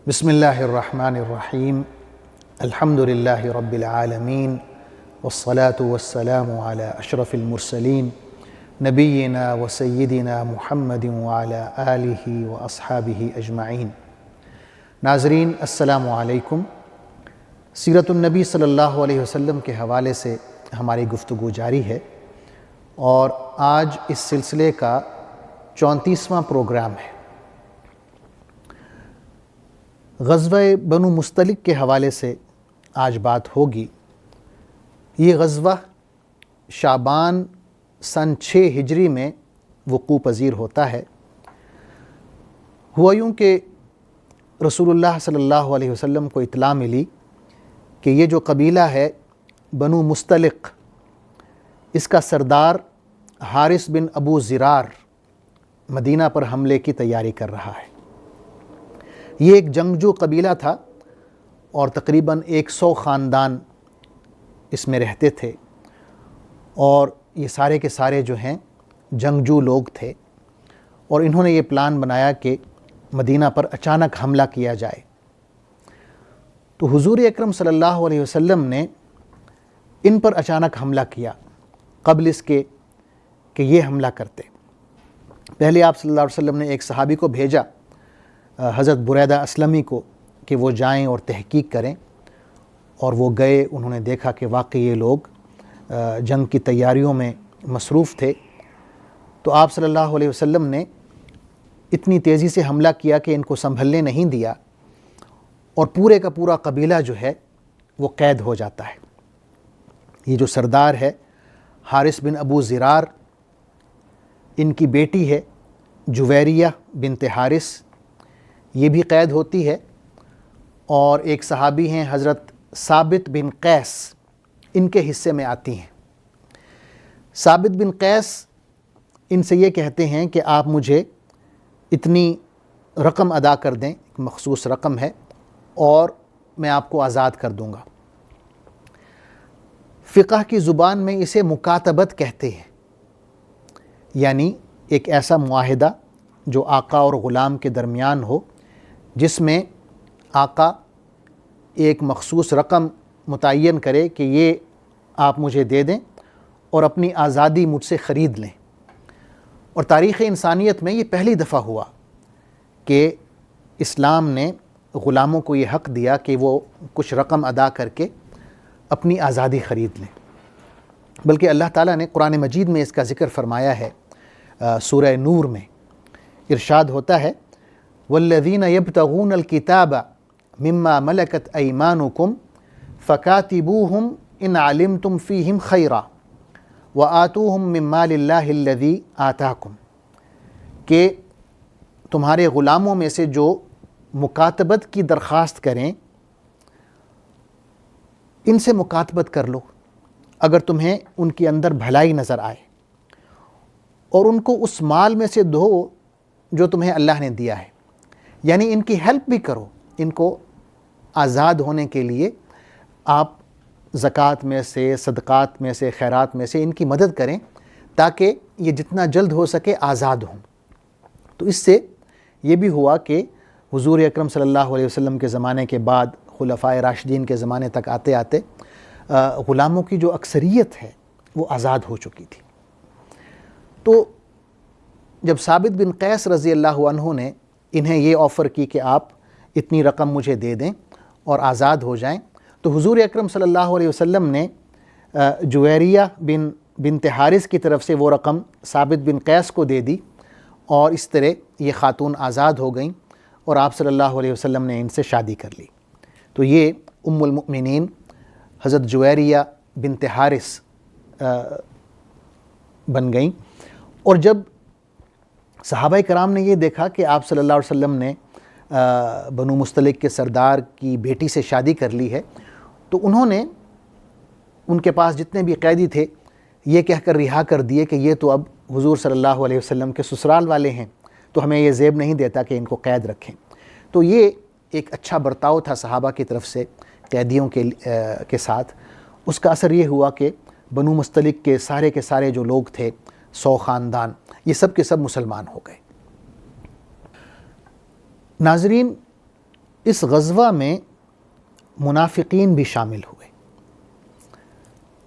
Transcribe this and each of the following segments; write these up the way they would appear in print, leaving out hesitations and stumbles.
بسم اللہ الرحمن الرحیم الحمد للہ رب العالمین والصلاة والسلام علی اشرف المرسلین نبینا و سیدنا محمد وعلی آلہ و اصحابہ اجمعین۔ ناظرین السلام علیکم۔ سیرت النبی صلی اللہ علیہ وسلم کے حوالے سے ہماری گفتگو جاری ہے اور آج اس سلسلے کا 34واں پروگرام ہے۔ غزوہ بنو مستلق کے حوالے سے آج بات ہوگی۔ یہ غزوہ شعبان سن 6 ہجری میں وقوع پذیر ہوتا ہے۔ ہوا یوں کہ رسول اللہ صلی اللہ علیہ وسلم کو اطلاع ملی کہ یہ جو قبیلہ ہے بنو مستلق، اس کا سردار حارث بن ابو زرار مدینہ پر حملے کی تیاری کر رہا ہے۔ یہ ایک جنگجو قبیلہ تھا اور تقریباً 100 خاندان اس میں رہتے تھے، اور یہ سارے کے سارے جو ہیں جنگجو لوگ تھے، اور انہوں نے یہ پلان بنایا کہ مدینہ پر اچانک حملہ کیا جائے۔ تو حضور اکرم صلی اللہ علیہ وسلم نے ان پر اچانک حملہ کیا قبل اس کے کہ یہ حملہ کرتے۔ پہلے آپ صلی اللہ علیہ وسلم نے ایک صحابی کو بھیجا، حضرت بریدہ اسلمی کو، کہ وہ جائیں اور تحقیق کریں، اور وہ گئے۔ انہوں نے دیکھا کہ واقعی یہ لوگ جنگ کی تیاریوں میں مصروف تھے۔ تو آپ صلی اللہ علیہ وسلم نے اتنی تیزی سے حملہ کیا کہ ان کو سنبھلنے نہیں دیا، اور پورے کا پورا قبیلہ جو ہے وہ قید ہو جاتا ہے۔ یہ جو سردار ہے حارث بن ابو زرار، ان کی بیٹی ہے جویریہ بنت حارث، یہ بھی قید ہوتی ہے، اور ایک صحابی ہیں حضرت ثابت بن قیس، ان کے حصے میں آتی ہیں۔ ثابت بن قیس ان سے یہ کہتے ہیں کہ آپ مجھے اتنی رقم ادا کر دیں، ایک مخصوص رقم ہے، اور میں آپ کو آزاد کر دوں گا۔ فقہ کی زبان میں اسے مکاتبت کہتے ہیں، یعنی ایک ایسا معاہدہ جو آقا اور غلام کے درمیان ہو، جس میں آقا ایک مخصوص رقم متعین کرے کہ یہ آپ مجھے دے دیں اور اپنی آزادی مجھ سے خرید لیں۔ اور تاریخ انسانیت میں یہ پہلی دفعہ ہوا کہ اسلام نے غلاموں کو یہ حق دیا کہ وہ کچھ رقم ادا کر کے اپنی آزادی خرید لیں۔ بلکہ اللہ تعالیٰ نے قرآن مجید میں اس کا ذکر فرمایا ہے۔ سورہ نور میں ارشاد ہوتا ہے، والذین یبتغون الکتاب مما ملکت ایمانکم فکاتبوہم ان علمتم فیہم خیرا وآتوہم من مال اللہ الذی آتاکم، کہ تمہارے غلاموں میں سے جو مکاتبت کی درخواست کریں، ان سے مکاتبت کر لو اگر تمہیں ان کے اندر بھلائی نظر آئے، اور ان کو اس مال میں سے دو جو تمہیں اللہ نے دیا ہے، یعنی ان کی ہیلپ بھی کرو، ان کو آزاد ہونے کے لیے آپ زکوٰۃ میں سے، صدقات میں سے، خیرات میں سے ان کی مدد کریں تاکہ یہ جتنا جلد ہو سکے آزاد ہوں۔ تو اس سے یہ بھی ہوا کہ حضور اکرم صلی اللہ علیہ وسلم کے زمانے کے بعد خلفائے راشدین کے زمانے تک آتے آتے غلاموں کی جو اکثریت ہے وہ آزاد ہو چکی تھی۔ تو جب ثابت بن قیس رضی اللہ عنہ نے انہیں یہ آفر کی کہ آپ اتنی رقم مجھے دے دیں اور آزاد ہو جائیں، تو حضور اکرم صلی اللہ علیہ وسلم نے جویریہ بنت حارث کی طرف سے وہ رقم ثابت بن قیس کو دے دی، اور اس طرح یہ خاتون آزاد ہو گئیں، اور آپ صلی اللہ علیہ وسلم نے ان سے شادی کر لی۔ تو یہ ام المؤمنین حضرت جویریہ بنت حارث بن گئیں۔ اور جب صحابہ کرام نے یہ دیکھا کہ آپ صلی اللہ علیہ وسلم نے بنو مستلق کے سردار کی بیٹی سے شادی کر لی ہے، تو انہوں نے ان کے پاس جتنے بھی قیدی تھے یہ کہہ کر رہا کر دیے کہ یہ تو اب حضور صلی اللہ علیہ وسلم کے سسرال والے ہیں، تو ہمیں یہ زیب نہیں دیتا کہ ان کو قید رکھیں۔ تو یہ ایک اچھا برتاؤ تھا صحابہ کی طرف سے قیدیوں کے ساتھ۔ اس کا اثر یہ ہوا کہ بنو مستلق کے سارے جو لوگ تھے، 100 خاندان، یہ سب کے سب مسلمان ہو گئے۔ ناظرین، اس غزوہ میں منافقین بھی شامل ہوئے۔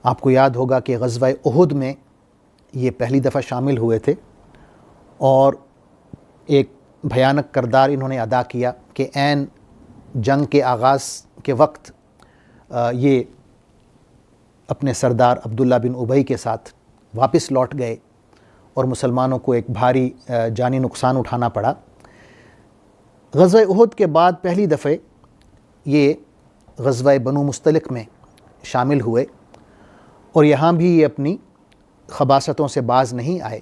آپ کو یاد ہوگا کہ غزوہ احد میں یہ پہلی دفعہ شامل ہوئے تھے اور ایک بھیانک کردار انہوں نے ادا کیا کہ عین جنگ کے آغاز کے وقت یہ اپنے سردار عبداللہ بن ابی کے ساتھ واپس لوٹ گئے اور مسلمانوں کو ایک بھاری جانی نقصان اٹھانا پڑا۔ غزوہ احد کے بعد پہلی دفعہ یہ غزوہ بنو مستلق میں شامل ہوئے اور یہاں بھی یہ اپنی خباثتوں سے باز نہیں آئے۔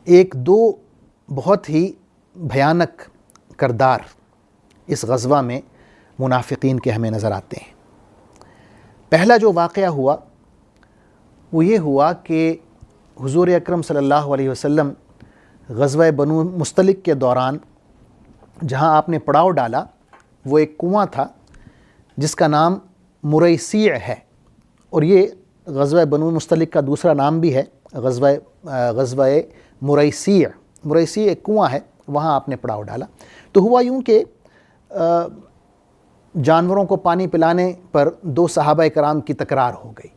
ایک دو بہت ہی بھیانک کردار اس غزوہ میں منافقین کے ہمیں نظر آتے ہیں۔ پہلا جو واقعہ ہوا وہ یہ ہوا کہ حضور اکرم صلی اللہ علیہ وسلم غزوہ بنو مستلق کے دوران جہاں آپ نے پڑاؤ ڈالا وہ ایک کنواں تھا جس کا نام مریسیع ہے، اور یہ غزوہ بنو مستلق کا دوسرا نام بھی ہے، غزوہ مریسیع۔ مریسیع ایک کنواں ہے، وہاں آپ نے پڑاؤ ڈالا۔ تو ہوا یوں کہ جانوروں کو پانی پلانے پر دو صحابہ کرام کی تکرار ہو گئی،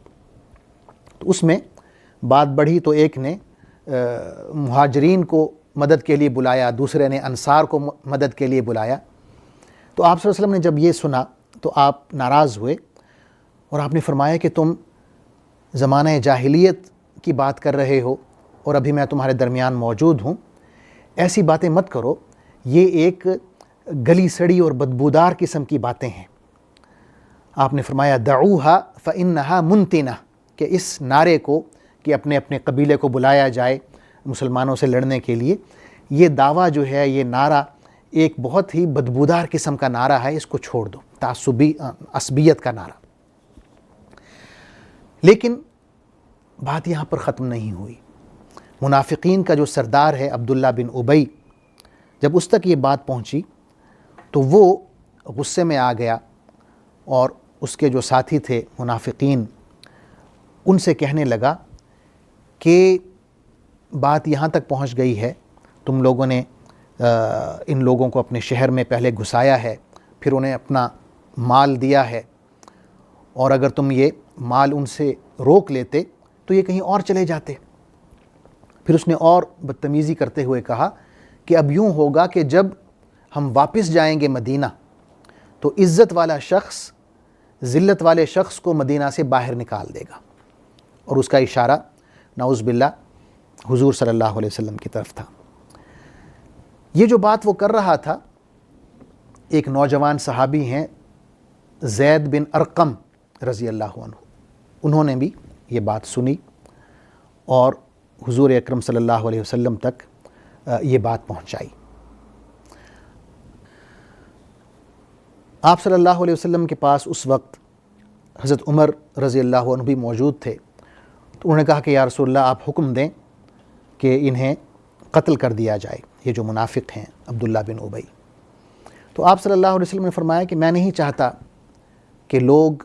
تو اس میں بات بڑھی تو ایک نے مہاجرین کو مدد کے لیے بلایا، دوسرے نے انصار کو مدد کے لیے بلایا۔ تو آپ صلی اللہ علیہ وسلم نے جب یہ سنا تو آپ ناراض ہوئے اور آپ نے فرمایا کہ تم زمانہ جاہلیت کی بات کر رہے ہو اور ابھی میں تمہارے درمیان موجود ہوں، ایسی باتیں مت کرو، یہ ایک گلی سڑی اور بدبودار قسم کی باتیں ہیں۔ آپ نے فرمایا دعوہا فإنہا منتنہ، کہ اس نعرے کو کہ اپنے اپنے قبیلے کو بلایا جائے مسلمانوں سے لڑنے کے لیے، یہ دعویٰ جو ہے، یہ نعرہ ایک بہت ہی بدبودار قسم کا نعرہ ہے، اس کو چھوڑ دو، عصبیت کا نعرہ۔ لیکن بات یہاں پر ختم نہیں ہوئی۔ منافقین کا جو سردار ہے عبداللہ بن ابی، جب اس تک یہ بات پہنچی تو وہ غصے میں آ گیا اور اس کے جو ساتھی تھے منافقین ان سے کہنے لگا کہ بات یہاں تک پہنچ گئی ہے، تم لوگوں نے ان لوگوں کو اپنے شہر میں پہلے گھسایا ہے، پھر انہیں اپنا مال دیا ہے، اور اگر تم یہ مال ان سے روک لیتے تو یہ کہیں اور چلے جاتے۔ پھر اس نے اور بدتمیزی کرتے ہوئے کہا کہ اب یوں ہوگا کہ جب ہم واپس جائیں گے مدینہ تو عزت والا شخص ذلت والے شخص کو مدینہ سے باہر نکال دے گا، اور اس کا اشارہ نعوذ باللہ حضور صلی اللہ علیہ وسلم کی طرف تھا۔ یہ جو بات وہ کر رہا تھا، ایک نوجوان صحابی ہیں زید بن ارقم رضی اللہ عنہ، انہوں نے بھی یہ بات سنی اور حضور اکرم صلی اللہ علیہ وسلم تک یہ بات پہنچائی۔ آپ صلی اللہ علیہ وسلم کے پاس اس وقت حضرت عمر رضی اللہ عنہ بھی موجود تھے، تو انہوں نے کہا کہ یا رسول اللہ آپ حکم دیں کہ انہیں قتل کر دیا جائے، یہ جو منافق ہیں عبداللہ بن ابی۔ تو آپ صلی اللہ علیہ وسلم نے فرمایا کہ میں نہیں چاہتا کہ لوگ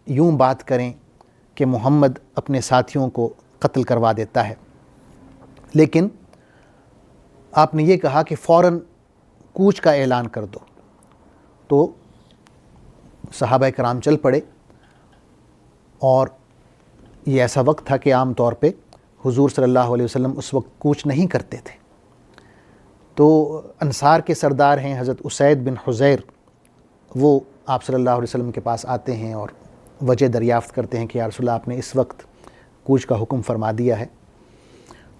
یوں بات کریں کہ محمد اپنے ساتھیوں کو قتل کروا دیتا ہے، لیکن آپ نے یہ کہا کہ فوراً کوچ کا اعلان کر دو۔ تو صحابہ کرام چل پڑے، اور یہ ایسا وقت تھا کہ عام طور پہ حضور صلی اللہ علیہ وسلم اس وقت کوچ نہیں کرتے تھے۔ تو انصار کے سردار ہیں حضرت اسید بن حضیر، وہ آپ صلی اللہ علیہ وسلم کے پاس آتے ہیں اور وجہ دریافت کرتے ہیں کہ یا رسول اللہ آپ نے اس وقت کوچ کا حکم فرما دیا ہے۔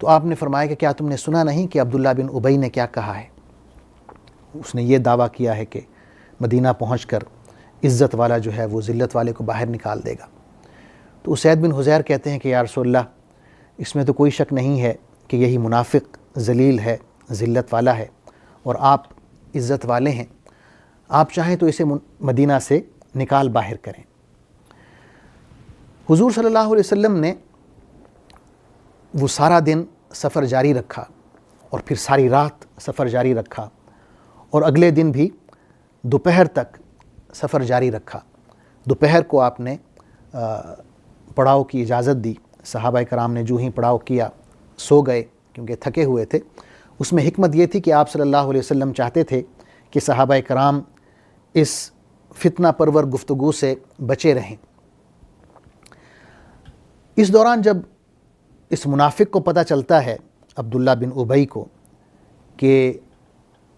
تو آپ نے فرمایا کہ کیا تم نے سنا نہیں کہ عبداللہ بن ابی نے کیا کہا ہے؟ اس نے یہ دعویٰ کیا ہے کہ مدینہ پہنچ کر عزت والا جو ہے وہ ذلت والے کو باہر نکال دے گا۔ تو اسید بن حضیر کہتے ہیں کہ یا رسول اللہ اس میں تو کوئی شک نہیں ہے کہ یہی منافق ذلیل ہے، ذلت والا ہے، اور آپ عزت والے ہیں، آپ چاہیں تو اسے مدینہ سے نکال باہر کریں۔ حضور صلی اللہ علیہ وسلم نے وہ سارا دن سفر جاری رکھا اور پھر ساری رات سفر جاری رکھا، اور اگلے دن بھی دوپہر تک سفر جاری رکھا۔ دوپہر کو آپ نے پڑاؤ کی اجازت دی، صحابہ کرام نے جو ہی پڑاؤ کیا سو گئے کیونکہ تھکے ہوئے تھے۔ اس میں حکمت یہ تھی کہ آپ صلی اللہ علیہ وسلم چاہتے تھے کہ صحابہ کرام اس فتنہ پرور گفتگو سے بچے رہیں۔ اس دوران جب اس منافق کو پتہ چلتا ہے، عبداللہ بن ابی کو، کہ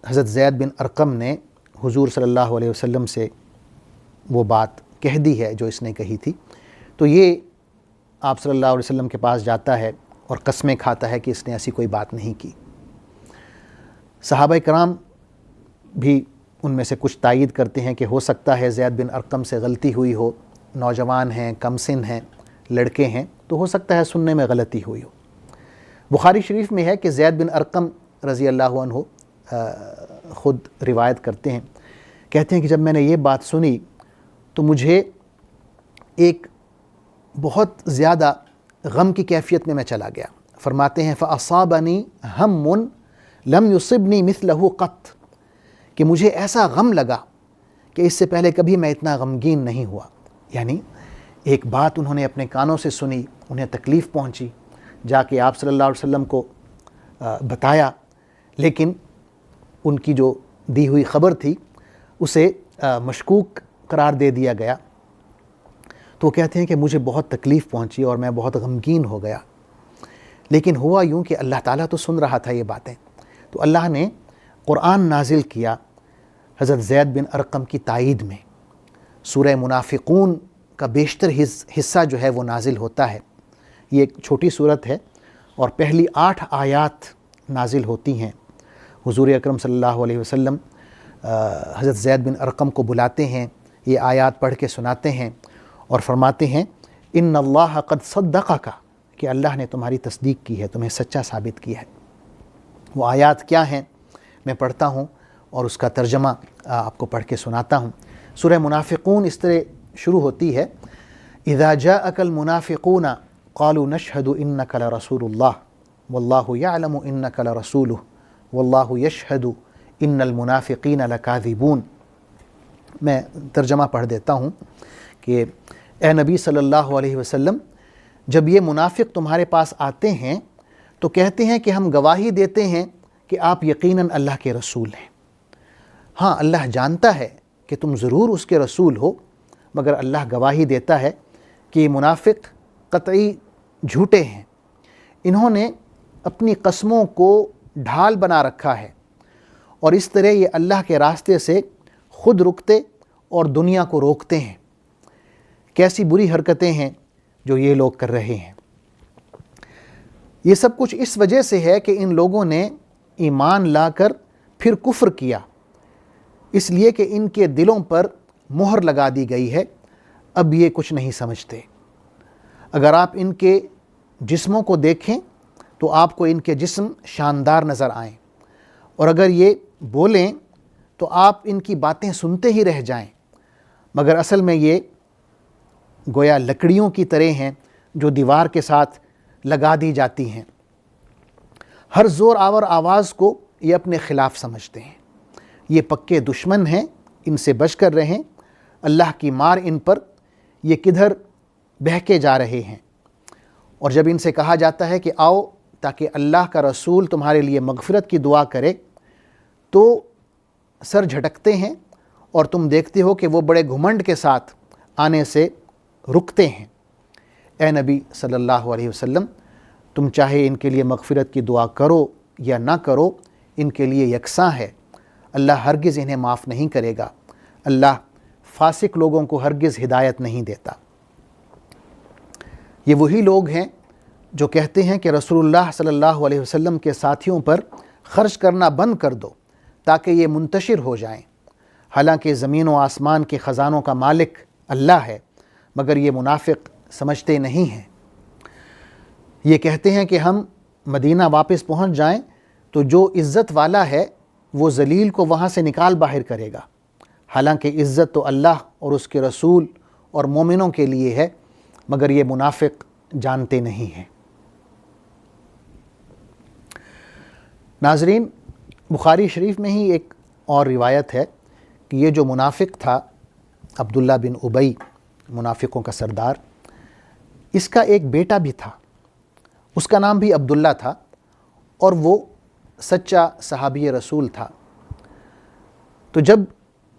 حضرت زید بن ارقم نے حضور صلی اللہ علیہ وسلم سے وہ بات کہہ دی ہے جو اس نے کہی تھی، تو یہ آپ صلی اللہ علیہ وسلم کے پاس جاتا ہے اور قسمیں کھاتا ہے کہ اس نے ایسی کوئی بات نہیں کی۔ صحابہ کرام بھی ان میں سے کچھ تائید کرتے ہیں کہ ہو سکتا ہے زید بن ارقم سے غلطی ہوئی ہو، نوجوان ہیں، کم سن ہیں، لڑکے ہیں، تو ہو سکتا ہے سننے میں غلطی ہوئی ہو۔ بخاری شریف میں ہے کہ زید بن ارقم رضی اللہ عنہ خود روایت کرتے ہیں، کہتے ہیں کہ جب میں نے یہ بات سنی تو مجھے ایک بہت زیادہ غم کی کیفیت میں چلا گیا۔ فرماتے ہیں فَأَصَابَنِي هَمٌّ لَمْ يُصِبْنِي مِثْلَهُ قَطْ، کہ مجھے ایسا غم لگا کہ اس سے پہلے کبھی میں اتنا غمگین نہیں ہوا۔ یعنی ایک بات انہوں نے اپنے کانوں سے سنی، انہیں تکلیف پہنچی، جا کے آپ صلی اللہ علیہ وسلم کو بتایا، لیکن ان کی جو دی ہوئی خبر تھی اسے مشکوک قرار دے دیا گیا۔ تو وہ کہتے ہیں کہ مجھے بہت تکلیف پہنچی اور میں بہت غمگین ہو گیا، لیکن ہوا یوں کہ اللہ تعالیٰ تو سن رہا تھا یہ باتیں، تو اللہ نے قرآن نازل کیا حضرت زید بن ارقم کی تائید میں۔ سورہ منافقون کا بیشتر حصہ جو ہے وہ نازل ہوتا ہے۔ یہ ایک چھوٹی صورت ہے اور پہلی 8 آیات نازل ہوتی ہیں۔ حضور اکرم صلی اللہ علیہ وسلم حضرت زید بن ارقم کو بلاتے ہیں، یہ آیات پڑھ کے سناتے ہیں اور فرماتے ہیں ان اللہ قد صدقک، کہ اللہ نے تمہاری تصدیق کی ہے، تمہیں سچا ثابت کیا ہے۔ وہ آیات کیا ہیں میں پڑھتا ہوں اور اس کا ترجمہ آپ کو پڑھ کے سناتا ہوں۔ سورہ منافقون اس طرح شروع ہوتی ہے اذا جاءک المنافقون قالوا نشهد انک لرسول اللہ واللہ یعلم انک لرسولہ واللہ یشہد ان المنافقین لکاذبون۔ میں ترجمہ پڑھ دیتا ہوں کہ اے نبی صلی اللہ علیہ وسلم، جب یہ منافق تمہارے پاس آتے ہیں تو کہتے ہیں کہ ہم گواہی دیتے ہیں کہ آپ یقیناً اللہ کے رسول ہیں۔ ہاں، اللہ جانتا ہے کہ تم ضرور اس کے رسول ہو، مگر اللہ گواہی دیتا ہے کہ یہ منافق قطعی جھوٹے ہیں۔ انہوں نے اپنی قسموں کو ڈھال بنا رکھا ہے اور اس طرح یہ اللہ کے راستے سے خود رکتے اور دنیا کو روکتے ہیں۔ کیسی بری حرکتیں ہیں جو یہ لوگ کر رہے ہیں۔ یہ سب کچھ اس وجہ سے ہے کہ ان لوگوں نے ایمان لا کر پھر کفر کیا، اس لیے کہ ان کے دلوں پر مہر لگا دی گئی ہے، اب یہ کچھ نہیں سمجھتے۔ اگر آپ ان کے جسموں کو دیکھیں تو آپ کو ان کے جسم شاندار نظر آئیں، اور اگر یہ بولیں تو آپ ان کی باتیں سنتے ہی رہ جائیں، مگر اصل میں یہ گویا لکڑیوں کی طرح ہیں جو دیوار کے ساتھ لگا دی جاتی ہیں۔ ہر زور آور آواز کو یہ اپنے خلاف سمجھتے ہیں۔ یہ پکے دشمن ہیں، ان سے بچ کر رہیں، اللہ کی مار ان پر، یہ کدھر بہکے جا رہے ہیں۔ اور جب ان سے کہا جاتا ہے کہ آؤ تاکہ اللہ کا رسول تمہارے لیے مغفرت کی دعا کرے، تو سر جھٹکتے ہیں اور تم دیکھتے ہو کہ وہ بڑے گھمنڈ کے ساتھ آنے سے رکتے ہیں۔ اے نبی صلی اللہ علیہ وسلم، تم چاہے ان کے لیے مغفرت کی دعا کرو یا نہ کرو، ان کے لیے یکساں ہے، اللہ ہرگز انہیں معاف نہیں کرے گا، اللہ فاسق لوگوں کو ہرگز ہدایت نہیں دیتا۔ یہ وہی لوگ ہیں جو کہتے ہیں کہ رسول اللہ صلی اللہ علیہ وسلم کے ساتھیوں پر خرچ کرنا بند کر دو تاکہ یہ منتشر ہو جائیں، حالانکہ زمین و آسمان کے خزانوں کا مالک اللہ ہے، مگر یہ منافق سمجھتے نہیں ہیں۔ یہ کہتے ہیں کہ ہم مدینہ واپس پہنچ جائیں تو جو عزت والا ہے وہ ذلیل کو وہاں سے نکال باہر کرے گا، حالانکہ عزت تو اللہ اور اس کے رسول اور مومنوں کے لیے ہے، مگر یہ منافق جانتے نہیں ہیں۔ ناظرین، بخاری شریف میں ہی ایک اور روایت ہے کہ یہ جو منافق تھا عبداللہ بن ابی، منافقوں کا سردار، اس کا ایک بیٹا بھی تھا، اس کا نام بھی عبداللہ تھا، اور وہ سچا صحابی رسول تھا۔ تو جب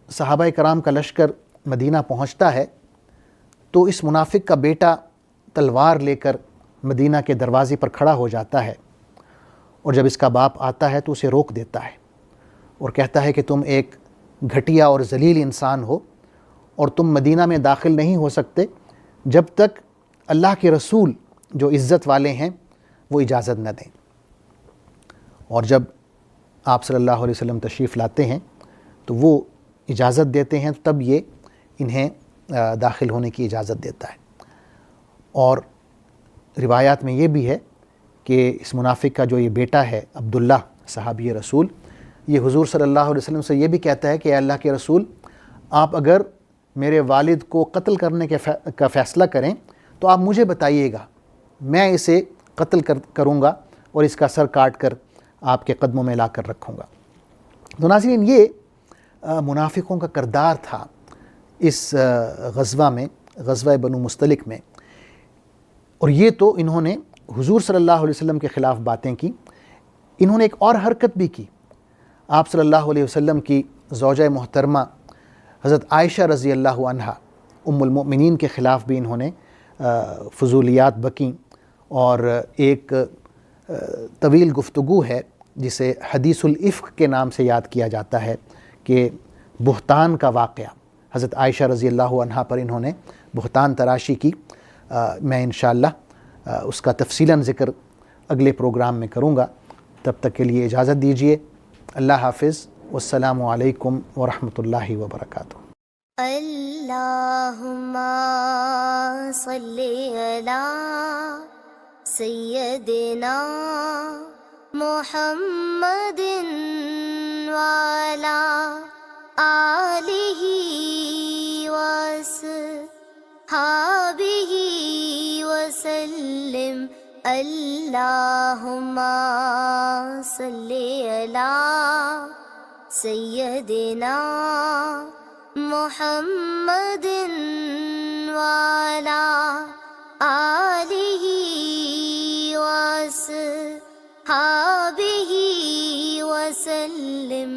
صحابہ کرام کا لشکر مدینہ پہنچتا ہے تو اس منافق کا بیٹا تلوار لے کر مدینہ کے دروازے پر کھڑا ہو جاتا ہے، اور جب اس کا باپ آتا ہے تو اسے روک دیتا ہے اور کہتا ہے کہ تم ایک گھٹیا اور ذلیل انسان ہو اور تم مدینہ میں داخل نہیں ہو سکتے جب تک اللہ کے رسول جو عزت والے ہیں وہ اجازت نہ دیں۔ اور جب آپ صلی اللہ علیہ وسلم تشریف لاتے ہیں تو وہ اجازت دیتے ہیں، تب یہ انہیں داخل ہونے کی اجازت دیتا ہے۔ اور روایات میں یہ بھی ہے کہ اس منافق کا جو یہ بیٹا ہے عبداللہ صحابی رسول، یہ حضور صلی اللہ علیہ وسلم سے یہ بھی کہتا ہے کہ اے اللہ کے رسول، آپ اگر میرے والد کو قتل کرنے کا فیصلہ کریں تو آپ مجھے بتائیے گا، میں اسے قتل کروں گا اور اس کا سر کاٹ کر آپ کے قدموں میں لا کر رکھوں گا۔ تو ناظرین، یہ منافقوں کا کردار تھا اس غزوہ میں، غزوہ بنو مستلق میں۔ اور یہ تو انہوں نے حضور صلی اللہ علیہ وسلم کے خلاف باتیں کی، انہوں نے ایک اور حرکت بھی کی۔ آپ صلی اللہ علیہ وسلم کی زوجہ محترمہ حضرت عائشہ رضی اللہ عنہا ام المؤمنین کے خلاف بھی انہوں نے فضولیات بکیں، اور ایک طویل گفتگو ہے جسے حدیث الافق کے نام سے یاد کیا جاتا ہے کہ بہتان کا واقعہ، حضرت عائشہ رضی اللہ عنہا پر انہوں نے بہتان تراشی کی۔ میں انشاءاللہ اس کا تفصیلاً ذکر اگلے پروگرام میں کروں گا۔ تب تک کے لیے اجازت دیجیے۔ اللہ حافظ، والسلام علیکم ورحمۃ اللہ وبرکاتہ۔ اللہم صلی علی سیدنا محمد وعلی آلہ وصحبہ وسلم۔ اللہم صلی علی سیدنا محمد وعلی آلہ وصحبہ وسلم۔